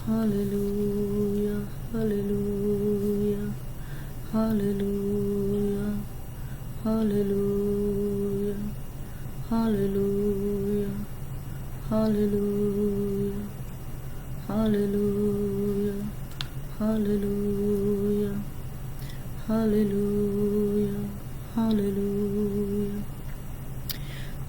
Hallelujah, hallelujah, hallelujah, hallelujah, hallelujah, hallelujah, hallelujah, hallelujah, hallelujah, hallelujah.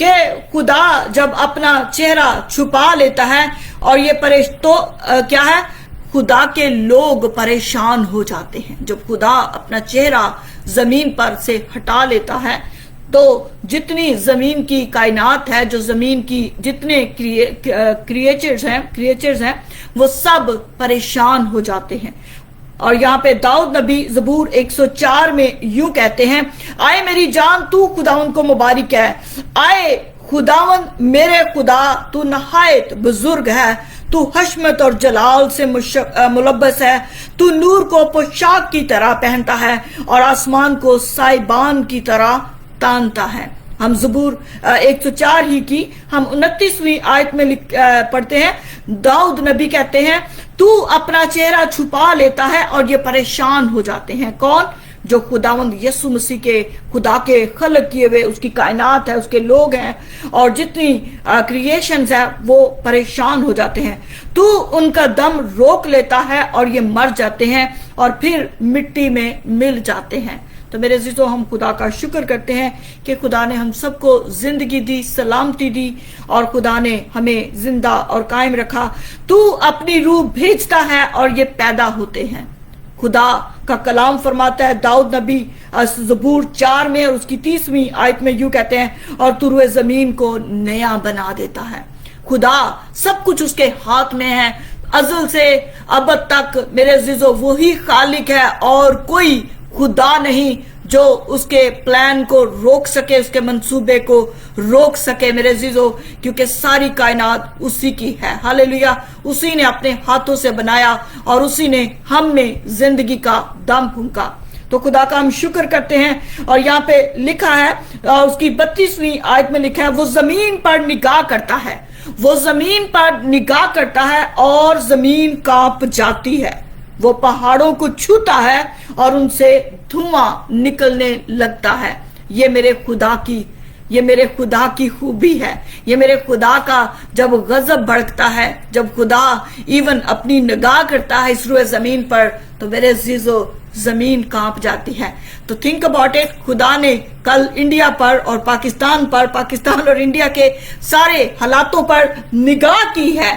کہ خدا جب اپنا چہرہ چھپا لیتا ہے اور یہ تو کیا ہے، خدا کے لوگ پریشان ہو جاتے ہیں۔ جب خدا اپنا چہرہ زمین پر سے ہٹا لیتا ہے تو جتنی زمین کی کائنات ہے، جو زمین کی جتنے کریچرز ہیں وہ سب پریشان ہو جاتے ہیں۔ اور یہاں پہ داؤد نبی زبور 104 میں یوں کہتے ہیں، آئے میری جان تو خداوند کو مبارک ہے، آئے خداوند میرے خدا تو نہایت بزرگ ہے، تو حشمت اور جلال سے ملبس ہے، تو نور کو پوشاک کی طرح پہنتا ہے اور آسمان کو سائبان کی طرح تانتا ہے۔ ہم زبور 104 ہی کی ہم 29ویں آیت میں پڑھتے ہیں، داؤد نبی کہتے ہیں تو اپنا چہرہ چھپا لیتا ہے اور یہ پریشان ہو جاتے ہیں۔ کون؟ جو خداوند یسوع مسیح کے خدا کے خلق کیے ہوئے اس کی کائنات ہے، اس کے لوگ ہیں اور جتنی کریشنز ہیں وہ پریشان ہو جاتے ہیں۔ تو ان کا دم روک لیتا ہے اور یہ مر جاتے ہیں اور پھر مٹی میں مل جاتے ہیں۔ تو میرے عزیزو، ہم خدا کا شکر کرتے ہیں کہ خدا نے ہم سب کو زندگی دی، سلامتی دی اور خدا نے ہمیں زندہ اور قائم رکھا۔ تو اپنی روح بھیجتا ہے اور یہ پیدا ہوتے ہیں۔ خدا کا کلام فرماتا ہے، داؤد نبی زبور 4 میں اور اس کی 30ویں آیت میں یوں کہتے ہیں، اور تو روئے زمین کو نیا بنا دیتا ہے۔ خدا سب کچھ اس کے ہاتھ میں ہے، ازل سے ابد تک میرے عزیزو وہی خالق ہے اور کوئی خدا نہیں جو اس کے پلان کو روک سکے، اس کے منصوبے کو روک سکے میرے عزیزو، کیونکہ ساری کائنات اسی کی ہے۔ ہاللیلویہ، اسی نے اپنے ہاتھوں سے بنایا اور اسی نے ہم میں زندگی کا دم پھونکا۔ تو خدا کا ہم شکر کرتے ہیں۔ اور یہاں پہ لکھا ہے، اس کی 32ویں آیت میں لکھا ہے، وہ زمین پر نگاہ کرتا ہے، وہ زمین پر نگاہ کرتا ہے اور زمین کانپ جاتی ہے، وہ پہاڑوں کو چھوتا ہے اور ان سے دھواں نکلنے لگتا ہے۔ یہ میرے خدا کی خوبی ہے، یہ میرے خدا کا جب غضب بھڑکتا ہے، جب خدا ایون اپنی نگاہ کرتا ہے اس روئے زمین پر تو میرے عزیزو زمین کانپ جاتی ہے۔ تو تھنک اباؤٹ اٹ، خدا نے کل انڈیا پر اور پاکستان اور انڈیا کے سارے حالاتوں پر نگاہ کی ہے۔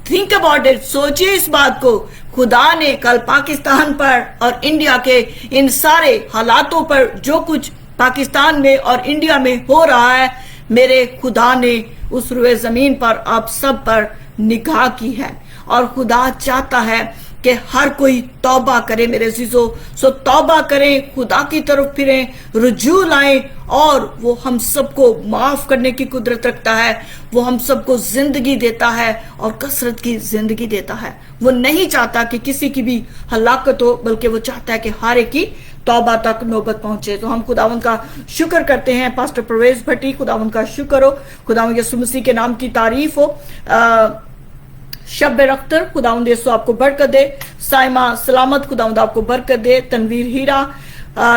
تھنک اباؤٹ اٹ، سوچیے اس بات کو، خدا نے کل پاکستان پر اور انڈیا کے ان سارے حالاتوں پر، جو کچھ پاکستان میں اور انڈیا میں ہو رہا ہے، میرے خدا نے اس روئے زمین پر آپ سب پر نگاہ کی ہے اور خدا چاہتا ہے کہ ہر کوئی توبہ کرے میرے عزیزو۔ سو توبہ کریں، خدا کی طرف پھریں، رجوع لائیں اور وہ ہم سب کو معاف کرنے کی قدرت رکھتا ہے، وہ ہم سب کو زندگی دیتا ہے اور کثرت کی زندگی دیتا ہے۔ وہ نہیں چاہتا کہ کسی کی بھی ہلاکت ہو، بلکہ وہ چاہتا ہے کہ ہر ایک کی توبہ تک نوبت پہنچے۔ تو ہم خداوند کا شکر کرتے ہیں۔ پاسٹر پرویز بھٹی، خداوند کا شکر ہو، خداوند یسوع مسیح کے نام کی تعریف ہو۔ شب اختر، خداوند یسوع آپ کو برکت دے۔ سائمہ سلامت، خداوند آپ کو برکت دے۔ تنویر ہیرا،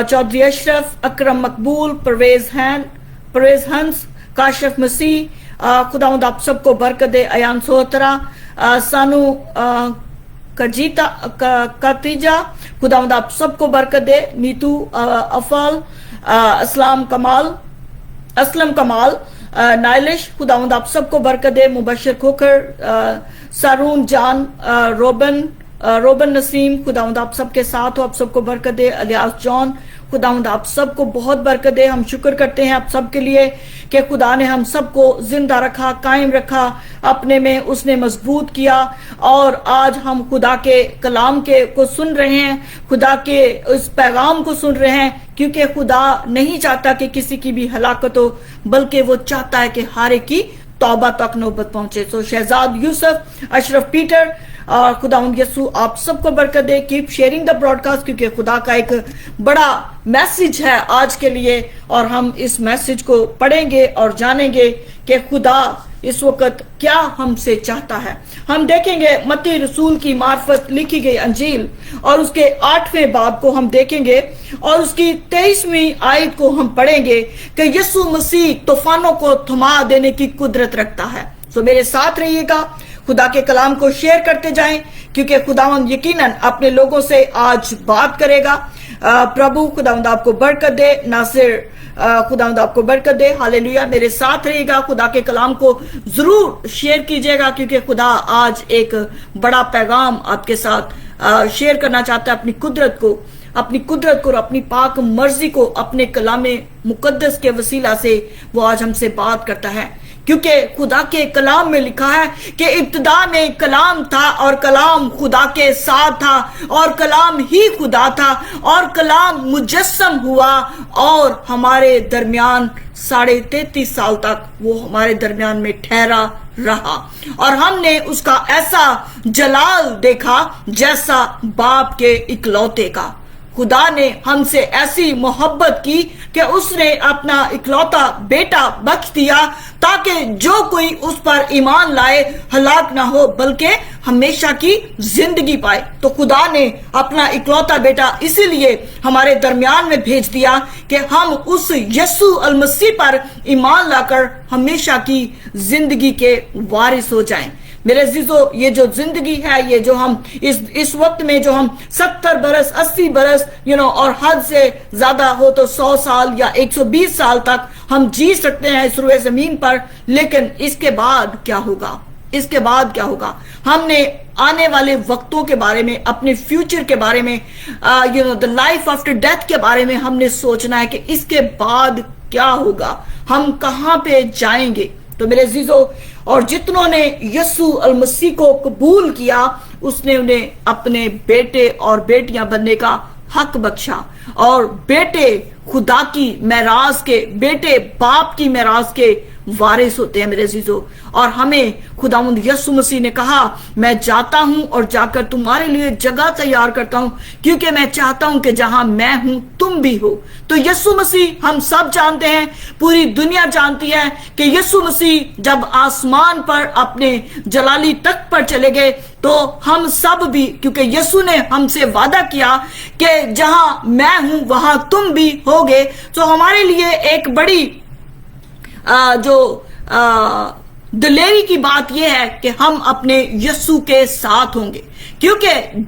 چودھری اشرف، اکرم مقبول، پرویز ہنس، کاشف مسیح، خداوند آپ سب کو برکت دے۔ ایان سوہترا، سانو کاتیجا، خداوند آپ سب کو برکت دے۔ نیتو افال، اسلم کمال، نائلش، خداوند آپ سب کو برکت دے۔ مبشر کھوکھر، سارون جان، روبن نسیم، خداوند آپ سب کے ساتھ ہو، آپ سب کو برکت دے۔ الیاس جان، خداوند آپ سب کو بہت برکت دے۔ ہم شکر کرتے ہیں آپ سب کے لیے کہ خدا نے ہم سب کو زندہ رکھا، قائم رکھا، اپنے میں اس نے مضبوط کیا اور آج ہم خدا کے کلام کو سن رہے ہیں، خدا کے اس پیغام کو سن رہے ہیں، کیونکہ خدا نہیں چاہتا کہ کسی کی بھی ہلاکت ہو، بلکہ وہ چاہتا ہے کہ ہر ایک کی توبہ تک نوبت پہنچے۔ سو شہزاد یوسف، اشرف پیٹر، اور خداوند یسوع آپ سب کو برکت دے۔ Keep sharing the broadcast, کیونکہ خدا کا ایک بڑا میسج ہے آج کے لیے اور ہم اس میسج کو پڑھیں گے اور جانیں گے کہ خدا اس وقت کیا ہم سے چاہتا ہے۔ ہم دیکھیں گے متی رسول کی معرفت لکھی گئی انجیل اور اس کے 8ویں باب کو ہم دیکھیں گے اور اس کی 23ویں آیت کو ہم پڑھیں گے کہ یسوع مسیح طوفانوں کو تھما دینے کی قدرت رکھتا ہے۔ سو میرے ساتھ رہیے گا، خدا کے کلام کو شیئر کرتے جائیں، کیونکہ خداوند یقیناً اپنے لوگوں سے آج بات کرے گا۔ پربھو خداوند آپ کو برکت دے۔ ناصر خداوند آپ کو برکت دے. ہاللیلویا. میرے ساتھ رہے گا, خدا کے کلام کو ضرور شیئر کیجئے گا, کیونکہ خدا آج ایک بڑا پیغام آپ کے ساتھ شیئر کرنا چاہتا ہے. اپنی قدرت کو اور اپنی پاک مرضی کو اپنے کلام مقدس کے وسیلہ سے وہ آج ہم سے بات کرتا ہے. کیونکہ خدا کے کلام میں لکھا ہے کہ ابتدا میں کلام تھا اور کلام خدا کے ساتھ تھا اور کلام ہی خدا تھا اور کلام مجسم ہوا اور ہمارے درمیان 33.5 سال تک وہ ہمارے درمیان میں ٹھہرا رہا اور ہم نے اس کا ایسا جلال دیکھا جیسا باپ کے اکلوتے کا. خدا نے ہم سے ایسی محبت کی کہ اس نے اپنا اکلوتا بیٹا بخش دیا تاکہ جو کوئی اس پر ایمان لائے ہلاک نہ ہو بلکہ ہمیشہ کی زندگی پائے. تو خدا نے اپنا اکلوتا بیٹا اسی لیے ہمارے درمیان میں بھیج دیا کہ ہم اس یسوع المسیح پر ایمان لا کر ہمیشہ کی زندگی کے وارث ہو جائیں. میرے عزیزو, یہ جو زندگی ہے, یہ جو ہم اس وقت میں جو ہم 70 برس 80 برس اور حد سے زیادہ ہو تو 100 سال یا 120 سال تک ہم جی سکتے ہیں اس روئے زمین پر, لیکن اس کے بعد کیا ہوگا؟ ہم نے آنے والے وقتوں کے بارے میں, اپنے فیوچر کے بارے میں, the life after death کے بارے میں ہم نے سوچنا ہے کہ اس کے بعد کیا ہوگا, ہم کہاں پہ جائیں گے. تو میرے عزیزو, اور جتنوں نے یسوع المسیح کو قبول کیا اس نے انہیں اپنے بیٹے اور بیٹیاں بننے کا حق بخشا, اور بیٹے خدا کی میراث کے, بیٹے باپ کی میراث کے وارث ہوتے ہیں. میرے عزیزو, اور ہمیں خداوند یسوع مسیح نے کہا میں جاتا ہوں اور جا کر تمہارے لیے جگہ تیار کرتا ہوں کیونکہ میں چاہتا ہوں کہ جہاں میں ہوں تم بھی ہو. تو یسوع مسیح, ہم سب جانتے ہیں, پوری دنیا جانتی ہے کہ یسوع مسیح جب آسمان پر اپنے جلالی تخت پر چلے گئے تو ہم سب بھی, کیونکہ یسوع نے ہم سے وعدہ کیا کہ جہاں میں ہوں وہاں تم بھی ہوگے, تو ہمارے لیے ایک بڑی دلیری کی بات یہ ہے کہ ہم اپنے یسوع کے ساتھ ہوں گے, کیونکہ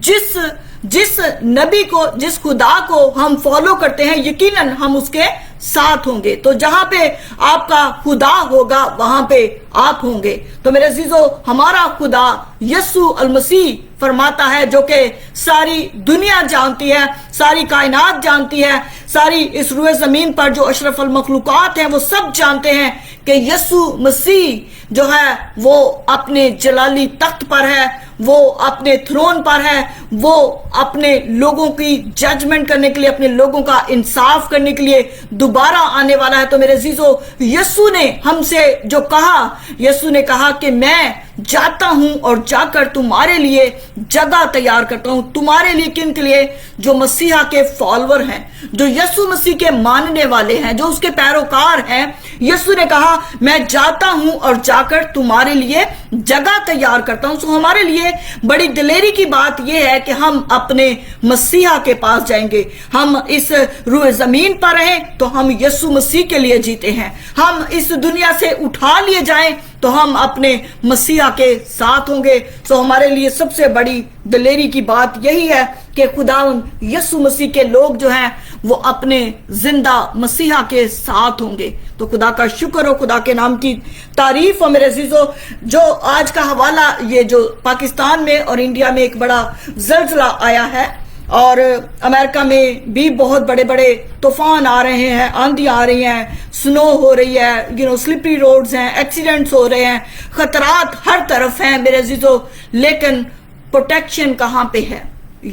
جس نبی کو, جس خدا کو ہم فالو کرتے ہیں, یقیناً ہم اس کے ساتھ ہوں گے. تو جہاں پہ آپ کا خدا ہوگا وہاں پہ آپ ہوں گے. تو میرے عزیزو, ہمارا خدا یسوع المسیح فرماتا ہے, جو کہ ساری دنیا جانتی ہے, ساری کائنات جانتی ہے, ساری اس روئے زمین پر جو اشرف المخلوقات ہیں وہ سب جانتے ہیں کہ یسوع مسیح جو ہے وہ اپنے جلالی تخت پر ہے, وہ اپنے تھرون پر ہے, وہ اپنے لوگوں کی ججمنٹ کرنے کے لیے, اپنے لوگوں کا انصاف کرنے کے لیے دوبارہ آنے والا ہے. تو میرے عزیزو, یسوع نے ہم سے جو کہا, یسوع نے کہا کہ میں جاتا ہوں اور جا کر تمہارے لیے جگہ تیار کرتا ہوں. تمہارے لیے, کن کے لیے؟ جو مسیحا کے فالوور ہیں, جو یسوع مسیح کے ماننے والے ہیں, جو اس کے پیروکار ہیں. یسوع نے کہا میں جاتا ہوں اور جا کر تمہارے لیے جگہ تیار کرتا ہوں. سو ہمارے لیے بڑی دلیری کی بات یہ ہے کہ ہم اپنے مسیحا کے پاس جائیں گے. ہم اس روئے زمین پر رہیں تو ہم یسوع مسیح کے لیے جیتے ہیں. ہم اس دنیا سے اٹھا لیے جائیں تو ہم اپنے مسیحا کے ساتھ ہوں گے. سو ہمارے لیے سب سے بڑی دلیری کی بات یہی ہے کہ خداوند یسوع مسیح کے لوگ جو ہیں وہ اپنے زندہ مسیحا کے ساتھ ہوں گے. تو خدا کا شکر ہو, خدا کے نام کی تعریف ہو. میرے عزیزو, جو آج کا حوالہ, یہ جو پاکستان میں اور انڈیا میں ایک بڑا زلزلہ آیا ہے اور امریکہ میں بھی بہت بڑے بڑے طوفان آ رہے ہیں, آندھی آ رہی ہیں, سنو ہو رہی ہے, سلپری روڈز ہیں, ایکسیڈنٹس ہو رہے ہیں, خطرات ہر طرف ہیں. میرے عزیزو, لیکن پروٹیکشن کہاں پہ ہے؟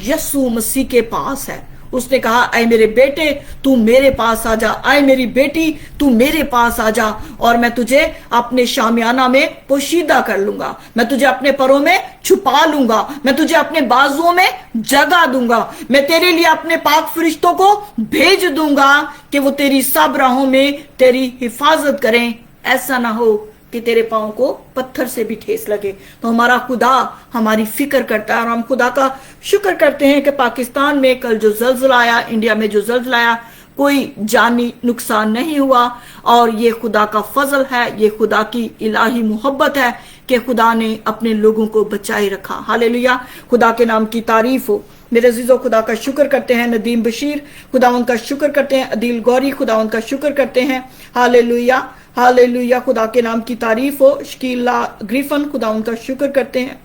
یسوع مسیح کے پاس ہے. اس نے کہا اے میرے بیٹے تو میرے پاس آ جا, اے میری بیٹی تو میرے پاس آ جا, اور میں تجھے اپنے شامیانہ میں پوشیدہ کر لوں گا, میں تجھے اپنے پروں میں چھپا لوں گا, میں تجھے اپنے بازوؤں میں جگہ دوں گا, میں تیرے لیے اپنے پاک فرشتوں کو بھیج دوں گا کہ وہ تیری سب راہوں میں تیری حفاظت کریں, ایسا نہ ہو کہ تیرے پاؤں کو پتھر سے بھی ٹھیس لگے. تو ہمارا خدا ہماری فکر کرتا ہے, اور ہم خدا کا شکر کرتے ہیں کہ پاکستان میں کل جو زلزلہ آیا, انڈیا میں جو زلزلہ آیا, کوئی جانی نقصان نہیں ہوا. اور یہ خدا کا فضل ہے, یہ خدا کی الہی محبت ہے کہ خدا نے اپنے لوگوں کو بچائے رکھا۔ ہاللیلویا، خدا کے نام کی تعریف ہو۔ میرے عزیزو، خدا کا شکر کرتے ہیں ندیم بشیر، خدا ان کا شکر کرتے ہیں عدیل گوری، خدا ان کا شکر کرتے ہیں۔ ہاللیلویا ہاللیلویا، خدا کے نام کی تعریف ہو۔ شکیلا گریفن، خدا ان کا شکر کرتے ہیں۔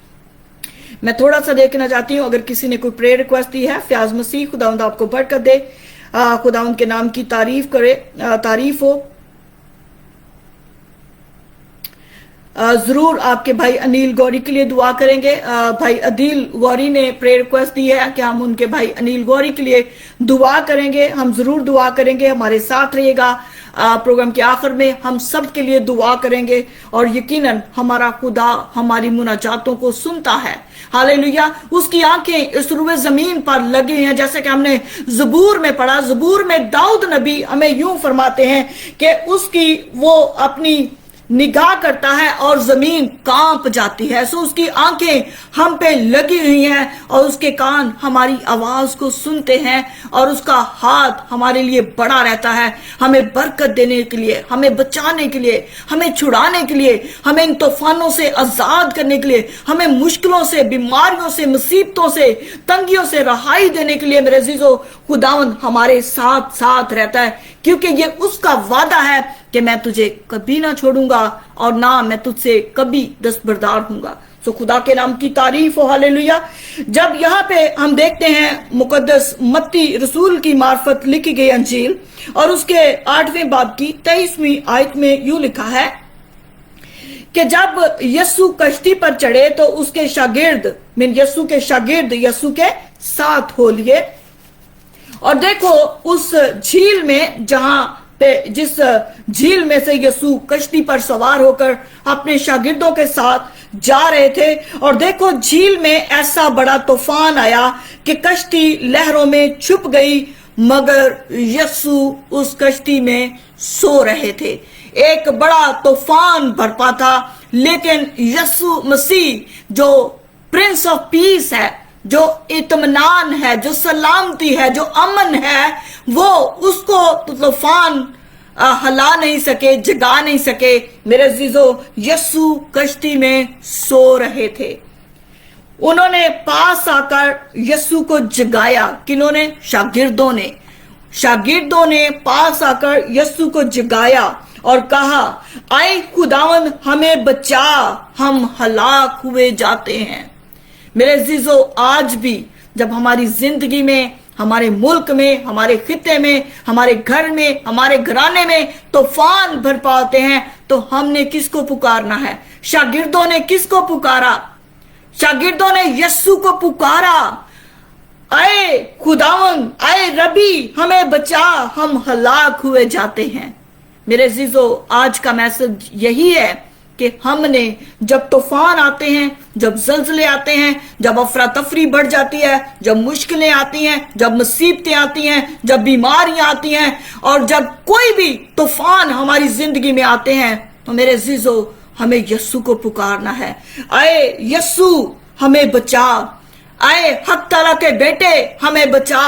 میں تھوڑا سا دیکھنا چاہتی ہوں اگر کسی نے کوئی پریئر ریکویسٹ دی ہے۔ فیاض مسیح، خدا آپ کو برکت دے، خدا ان کے نام کی تعریف کرے، تعریف ہو۔ ضرور آپ کے بھائی انیل گوری کے لیے دعا کریں گے۔ بھائی عدیل گوری نے پریئر ریکویسٹ دی ہے کہ ہم ان کے بھائی انیل گوری کے لیے دعا کریں گے۔ ہم ضرور دعا کریں گے، ہمارے ساتھ رہیے گا۔ پروگرام کے آخر میں ہم سب کے لیے دعا کریں گے، اور یقیناً ہمارا خدا ہماری مناجاتوں کو سنتا ہے۔ ہاللیلویا، اس کی آنکھیں اس روئے زمین پر لگی ہیں، جیسے کہ ہم نے زبور میں پڑھا۔ زبور میں داؤد نبی ہمیں یوں فرماتے ہیں کہ اس کی وہ اپنی نگاہ کرتا ہے اور زمین کانپ جاتی ہے۔ سو اس کی آنکھیں ہم پہ لگی ہوئی ہیں، اور اس کے کان ہماری آواز کو سنتے ہیں، اور اس کا ہاتھ ہمارے لیے بڑا رہتا ہے، ہمیں برکت دینے کے لیے، ہمیں بچانے کے لیے، ہمیں چھڑانے کے لیے، ہمیں ان طوفانوں سے آزاد کرنے کے لیے، ہمیں مشکلوں سے، بیماریوں سے، مصیبتوں سے، تنگیوں سے رہائی دینے کے لیے۔ میرے عزیزو، خداوند ہمارے ساتھ ساتھ رہتا ہے، کیونکہ یہ اس کا وعدہ ہے کہ میں تجھے کبھی نہ چھوڑوں گا، اور نہ میں تجھ سے کبھی دستبردار ہوں گا۔ سو خدا کے نام کی تعریف ہو۔ ہاللیلویا۔ جب یہاں پہ ہم دیکھتے ہیں مقدس متی رسول کی معرفت لکھی گئی انجیل، اور اس کے 8ویں باب کی 23ویں آیت میں یوں لکھا ہے کہ جب یسوع کشتی پر چڑھے تو اس کے شاگرد، یسوع کے شاگرد یسوع کے ساتھ ہو لیے، اور دیکھو اس جھیل میں جس جھیل میں سے یسوع کشتی پر سوار ہو کر اپنے شاگردوں کے ساتھ جا رہے تھے، اور دیکھو جھیل میں ایسا بڑا طوفان آیا کہ کشتی لہروں میں چھپ گئی، مگر یسوع اس کشتی میں سو رہے تھے۔ ایک بڑا طوفان برپا تھا، لیکن یسوع مسیح جو پرنس آف پیس ہے، جو اطمینان ہے، جو سلامتی ہے، جو امن ہے، وہ اس کو طوفان ہلا نہیں سکے، جگا نہیں سکے۔ میرے عزیزو، یسوع کشتی میں سو رہے تھے۔ انہوں نے پاس آ کر یسوع کو جگایا۔ کنہوں نے؟ شاگردوں نے پاس آ کر یسوع کو جگایا اور کہا، اے خداوند ہمیں بچا، ہم ہلاک ہوئے جاتے ہیں۔ میرے عزیزو، آج بھی جب ہماری زندگی میں، ہمارے ملک میں، ہمارے خطے میں، ہمارے گھر میں، ہمارے گھرانے میں طوفان برپا ہوتے ہیں، تو ہم نے کس کو پکارنا ہے؟ شاگردوں نے کس کو پکارا؟ شاگردوں نے یسوع کو پکارا، اے خداوند، اے ربی ہمیں بچا، ہم ہلاک ہوئے جاتے ہیں۔ میرے عزیزو، آج کا میسج یہی ہے کہ ہم نے جب طوفان آتے ہیں، جب زلزلے آتے ہیں، جب افراتفری بڑھ جاتی ہے، جب مشکلیں آتی ہیں، جب مصیبتیں آتی ہیں، جب بیماریاں آتی ہیں، اور جب کوئی بھی طوفان ہماری زندگی میں آتے ہیں، تو میرے عزیزو ہمیں یسوع کو پکارنا ہے، اے یسوع ہمیں بچا، اے حق تعالیٰ کے بیٹے ہمیں بچا،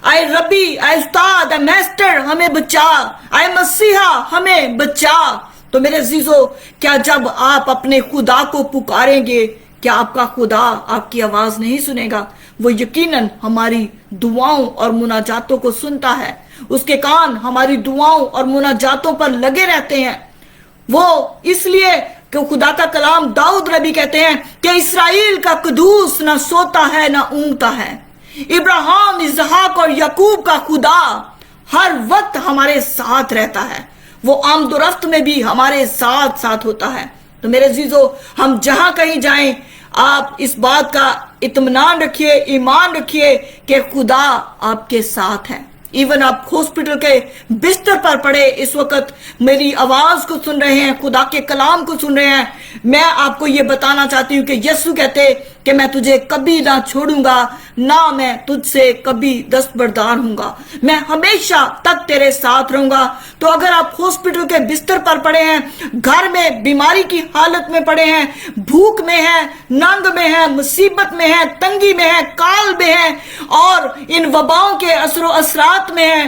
اے ربی، اے استاد، اے میسٹر ہمیں بچا، اے مسیحا ہمیں بچا۔ تو میرے عزیزو، کیا جب آپ اپنے خدا کو پکاریں گے، کیا آپ کا خدا آپ کی آواز نہیں سنے گا؟ وہ یقیناً ہماری دعاؤں اور مناجاتوں کو سنتا ہے، اس کے کان ہماری دعاؤں اور مناجاتوں پر لگے رہتے ہیں۔ وہ اس لیے کہ خدا کا کلام داؤد نبی کہتے ہیں کہ اسرائیل کا قدوس نہ سوتا ہے نہ اونگتا ہے۔ ابراہیم، اسحاق اور یعقوب کا خدا ہر وقت ہمارے ساتھ رہتا ہے، وہ آمد و رفت میں بھی ہمارے ساتھ ساتھ ہوتا ہے۔ تو میرے عزیزو، ہم جہاں کہیں جائیں، آپ اس بات کا اطمینان رکھیے، ایمان رکھیے کہ خدا آپ کے ساتھ ہے۔ ایون آپ ہاسپٹل کے بستر پر پڑے اس وقت میری آواز کو سن رہے ہیں، خدا کے کلام کو سن رہے ہیں، میں آپ کو یہ بتانا چاہتی ہوں کہ یسوع کہتے کہ میں تجھے کبھی نہ چھوڑوں گا، نہ میں تجھ سے کبھی دستبردار ہوں گا، میں ہمیشہ تک تیرے ساتھ رہوں گا۔ تو اگر آپ ہاسپٹل کے بستر پر پڑے ہیں، گھر میں بیماری کی حالت میں پڑے ہیں، بھوک میں ہیں، ننگ میں ہیں، مصیبت میں ہیں، تنگی میں ہیں، کال میں ہیں، اور ان وباؤں کے اثر و اثرات میں ہیں،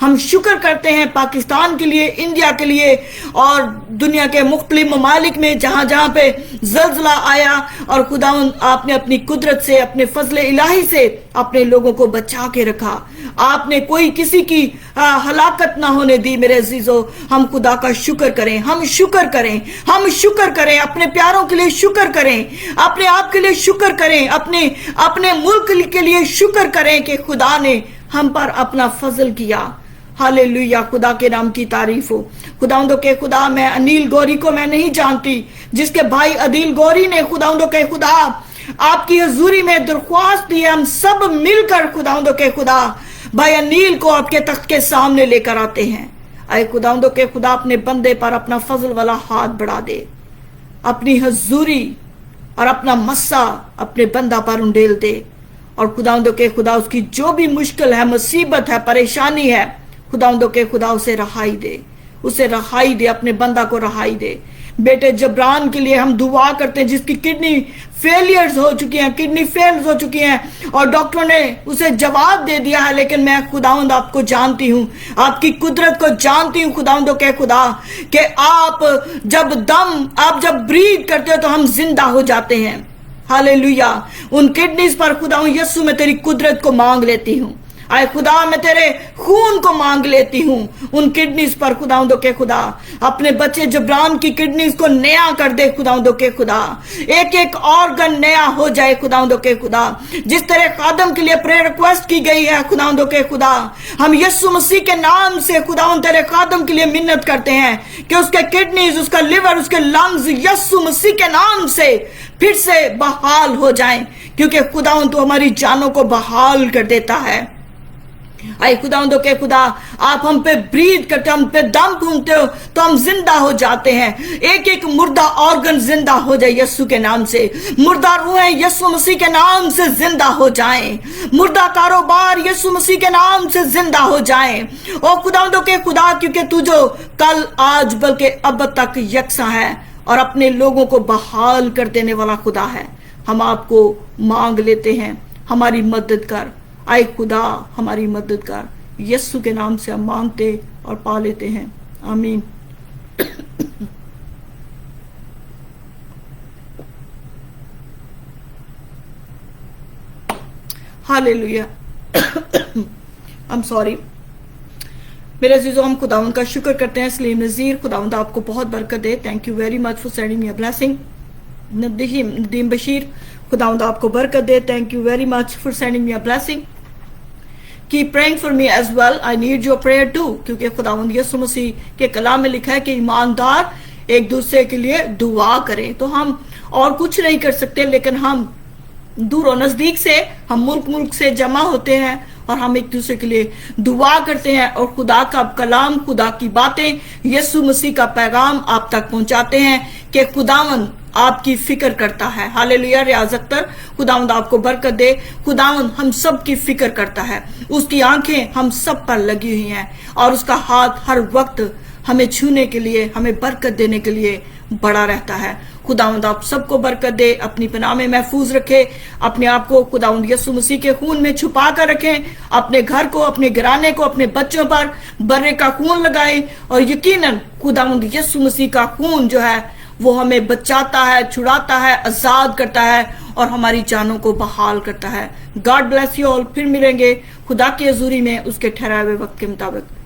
ہم شکر کرتے ہیں پاکستان کے لیے، انڈیا کے لیے اور دنیا کے مختلف ممالک میں جہاں جہاں پہ زلزلہ آیا، اور خداوند آپ نے اپنی قدرت سے، اپنے فضل الہی سے اپنے لوگوں کو بچا کے رکھا، آپ نے کوئی کسی کی ہلاکت نہ ہونے دی۔ میرے عزیزو، ہم خدا کا شکر کریں، ہم شکر کریں، ہم شکر کریں، اپنے پیاروں کے لیے شکر کریں، اپنے آپ کے لیے شکر کریں، اپنے ملک کے لیے شکر کریں کہ خدا نے ہم پر اپنا فضل کیا۔ ہاللیلویہ، خدا کے نام کی تعریف ہو۔ خداوندو کے خدا، میں انیل گوری کو میں نہیں جانتی، جس کے بھائی عدیل گوری نے خداوندو کے خدا آپ کی حضوری میں درخواست دی ہے، ہم سب مل کر خداوندو کے خدا بھائی انیل کو آپ کے تخت کے سامنے لے کر آتے ہیں۔ اے خداوندو کے خدا، اپنے بندے پر اپنا فضل والا ہاتھ بڑھا دے، اپنی حضوری اور اپنا مسا اپنے بندہ پر انڈیل دے، اور خداوندو کے خدا اس کی جو بھی مشکل ہے، مصیبت ہے، پریشانی ہے، خداوندو کے خدا اسے رہائی دے، اسے رہائی دے، اپنے بندہ کو رہائی دے۔ بیٹے جبران کے لیے ہم دعا کرتے ہیں، جس کی کڈنی فیلئرز ہو چکی ہیں، کڈنی فیلز ہو چکی ہیں، اور ڈاکٹروں نے اسے جواب دے دیا ہے، لیکن میں خداوند آپ کو جانتی ہوں، آپ کی قدرت کو جانتی ہوں خداوندو کے خدا، کہ آپ جب بریتھ کرتے ہو تو ہم زندہ ہو جاتے ہیں۔ ہاللیلویہ، ان کڈنیز پر خداوند یسوع میں تیری قدرت کو مانگ لیتی ہوں، اے خدا میں تیرے خون کو مانگ لیتی ہوں ان کڈنیز پر خداوندو کے خدا، اپنے بچے جبران کی کڈنیز کو نیا کر دے خداوندو کے خدا، ایک ایک آرگن نیا ہو جائے خداوندو کے خدا، جس طرح خادم کے لیے پریئر ریکویسٹ کی گئی ہے خداوندو کے خدا، ہم یسوع مسیح کے نام سے خداوند تیرے خادم کے لیے منت کرتے ہیں کہ اس کے کڈنیز، اس کا لیور، اس کے لنگز یسوع مسیح کے نام سے پھر سے بحال ہو جائیں، کیونکہ خداوند تو ہماری جانوں کو بحال کر دیتا ہے۔ اے خداوندو کے خدا، آپ ہم پہ بریتھ کرتے ہو، ہم پہ دم پھونکتے ہو تو ہم زندہ ہو جاتے ہیں، ایک ایک مردہ آرگن زندہ ہو جائے یسوع کے نام سے، مردہ روحیں یسوع مسیح کے نام سے زندہ ہو جائیں، مردہ کاروبار یسوع مسیح کے نام سے زندہ ہو جائیں۔ او خداوندو کے خدا، کیونکہ تو جو کل، آج، بلکہ اب تک یکساں ہے اور اپنے لوگوں کو بحال کر دینے والا خدا ہے، ہم آپ کو مانگ لیتے ہیں، ہماری مدد کر، اے خدا ہماری مدد کر، یسوع کے نام سے ہم مانگتے اور پا لیتے ہیں، آمین۔ ہاللیلویہ، I'm sorry۔ میرے عزیزو، ہم خداوند کا شکر کرتے ہیں۔ سلیم نذیر، خداوند آپ کو بہت برکت دے، thank you very much for sending me a blessing. Nadeem Bashir, خداوند آپ کو برکت دے، thank you very much for sending me a blessing. Keep praying for me as well. I need your prayer too. کیونکہ خداوند یسوع مسیح کے کلام میں لکھا ہے کہ ایماندار ایک دوسرے کے لیے دعا کریں۔ تو ہم اور کچھ نہیں کر سکتے، لیکن ہم دور و نزدیک سے، ہم ملک سے جمع ہوتے ہیں اور ہم ایک دوسرے کے لیے دعا کرتے ہیں، اور خدا کا کلام، خدا کی باتیں، یسوع مسیح کا پیغام آپ تک پہنچاتے ہیں کہ خداوند آپ کی فکر کرتا ہے۔ ہاللیلویہ، ریاض اختر، خداوند آپ کو برکت دے۔ خداوند ہم سب کی فکر کرتا ہے، اس کی آنکھیں ہم سب پر لگی ہوئی ہیں، اور اس کا ہاتھ ہر وقت ہمیں چھونے کے لیے، ہمیں برکت دینے کے لیے بڑا رہتا ہے۔ خداوند آپ سب کو برکت دے، اپنی پناہ میں محفوظ رکھے، اپنے آپ کو خداوند یسوع مسیح کے خون میں چھپا کر رکھیں، اپنے گھر کو، اپنے گھرانے کو، اپنے بچوں پر برے کا خون لگائیں، اور یقیناً خداوند یسوع مسیح کا خون جو ہے وہ ہمیں بچاتا ہے، چھڑاتا ہے، آزاد کرتا ہے، اور ہماری جانوں کو بحال کرتا ہے۔ God bless you all. پھر ملیں گے خدا کی حضوری میں اس کے ٹھہرائے ہوئے وقت کے مطابق۔